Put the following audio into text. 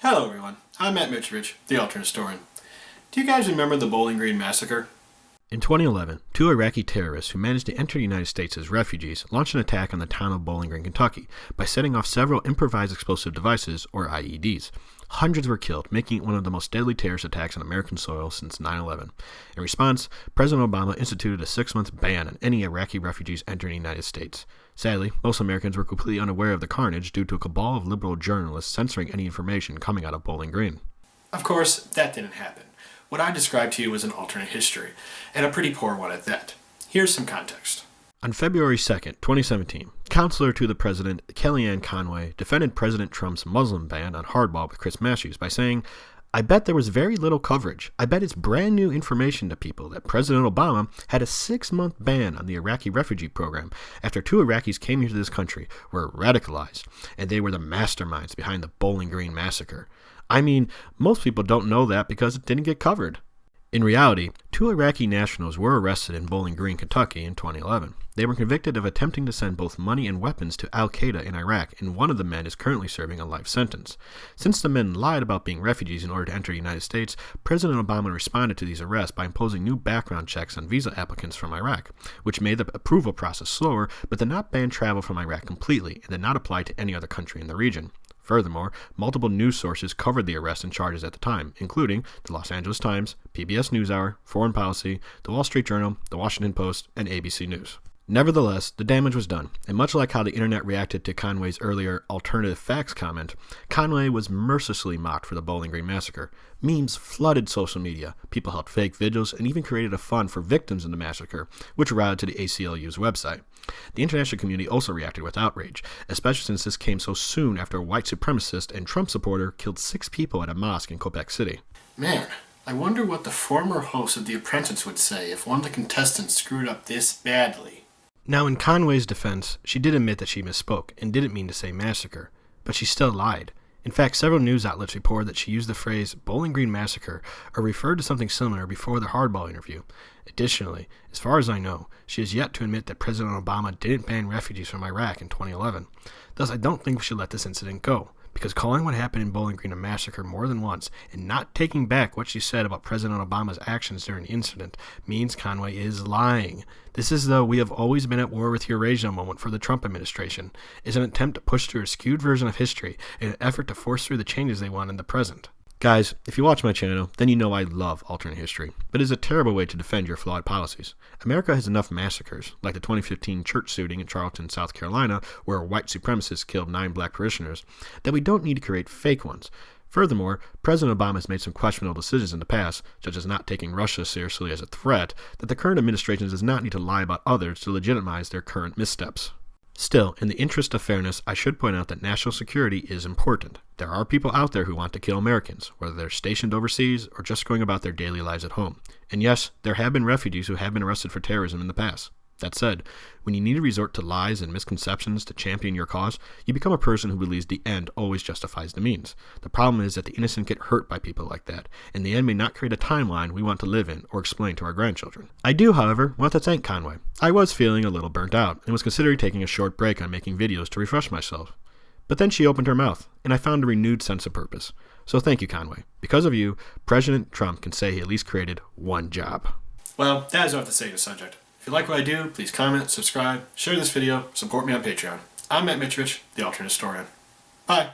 Hello everyone, I'm Matt Mitrovich, the alternate historian. Do you guys remember the Bowling Green Massacre? In 2011, two Iraqi terrorists who managed to enter the United States as refugees launched an attack on the town of Bowling Green, Kentucky, by setting off several improvised explosive devices, or IEDs. Hundreds were killed, making it one of the most deadly terrorist attacks on American soil since 9/11. In response, President Obama instituted a 6-month ban on any Iraqi refugees entering the United States. Sadly, most Americans were completely unaware of the carnage due to a cabal of liberal journalists censoring any information coming out of Bowling Green. Of course, that didn't happen. What I described to you was an alternate history, and a pretty poor one at that. Here's some context. On February 2nd, 2017, counselor to the president, Kellyanne Conway, defended President Trump's Muslim ban on hardball with Chris Matthews by saying, "I bet there was very little coverage. I bet it's brand new information to people that President Obama had a 6-month ban on the Iraqi refugee program after 2 Iraqis came into this country, were radicalized, and they were the masterminds behind the Bowling Green Massacre. I mean, most people don't know that because it didn't get covered." In reality, 2 Iraqi nationals were arrested in Bowling Green, Kentucky in 2011. They were convicted of attempting to send both money and weapons to al-Qaeda in Iraq, and one of the men is currently serving a life sentence. Since the men lied about being refugees in order to enter the United States, President Obama responded to these arrests by imposing new background checks on visa applicants from Iraq, which made the approval process slower, but did not ban travel from Iraq completely and did not apply to any other country in the region. Furthermore, multiple news sources covered the arrests and charges at the time, including the Los Angeles Times, PBS NewsHour, Foreign Policy, the Wall Street Journal, the Washington Post, and ABC News. Nevertheless, the damage was done, and much like how the internet reacted to Conway's earlier alternative facts comment, Conway was mercilessly mocked for the Bowling Green Massacre. Memes flooded social media, people held fake vigils, and even created a fund for victims in the massacre, which routed to the ACLU's website. The international community also reacted with outrage, especially since this came so soon after a white supremacist and Trump supporter killed 6 people at a mosque in Quebec City. Man, I wonder what the former host of The Apprentice would say if one of the contestants screwed up this badly. Now, in Conway's defense, she did admit that she misspoke and didn't mean to say massacre, but she still lied. In fact, several news outlets reported that she used the phrase Bowling Green Massacre or referred to something similar before the hardball interview. Additionally, as far as I know, she has yet to admit that President Obama didn't ban refugees from Iraq in 2011. Thus, I don't think we should let this incident go, because calling what happened in Bowling Green a massacre more than once and not taking back what she said about President Obama's actions during the incident means Conway is lying. This is the "we have always been at war with Eurasia" moment for the Trump administration. It's an attempt to push through a skewed version of history in an effort to force through the changes they want in the present. Guys, if you watch my channel, then you know I love alternate history, but it is a terrible way to defend your flawed policies. America has enough massacres, like the 2015 church shooting in Charleston, South Carolina, where a white supremacist killed 9 black parishioners, that we don't need to create fake ones. Furthermore, President Obama has made some questionable decisions in the past, such as not taking Russia seriously as a threat, that the current administration does not need to lie about others to legitimize their current missteps. Still, in the interest of fairness, I should point out that national security is important. There are people out there who want to kill Americans, whether they're stationed overseas or just going about their daily lives at home. And yes, there have been refugees who have been arrested for terrorism in the past. That said, when you need to resort to lies and misconceptions to champion your cause, you become a person who believes the end always justifies the means. The problem is that the innocent get hurt by people like that, and the end may not create a timeline we want to live in or explain to our grandchildren. I do, however, want to thank Conway. I was feeling a little burnt out and was considering taking a short break on making videos to refresh myself. But then she opened her mouth, and I found a renewed sense of purpose. So thank you, Conway. Because of you, President Trump can say he at least created one job. Well, that is all I have to say to the subject. If you like what I do, please comment, subscribe, share this video, support me on Patreon. I'm Matt Mitrovich, the alternate historian. Bye.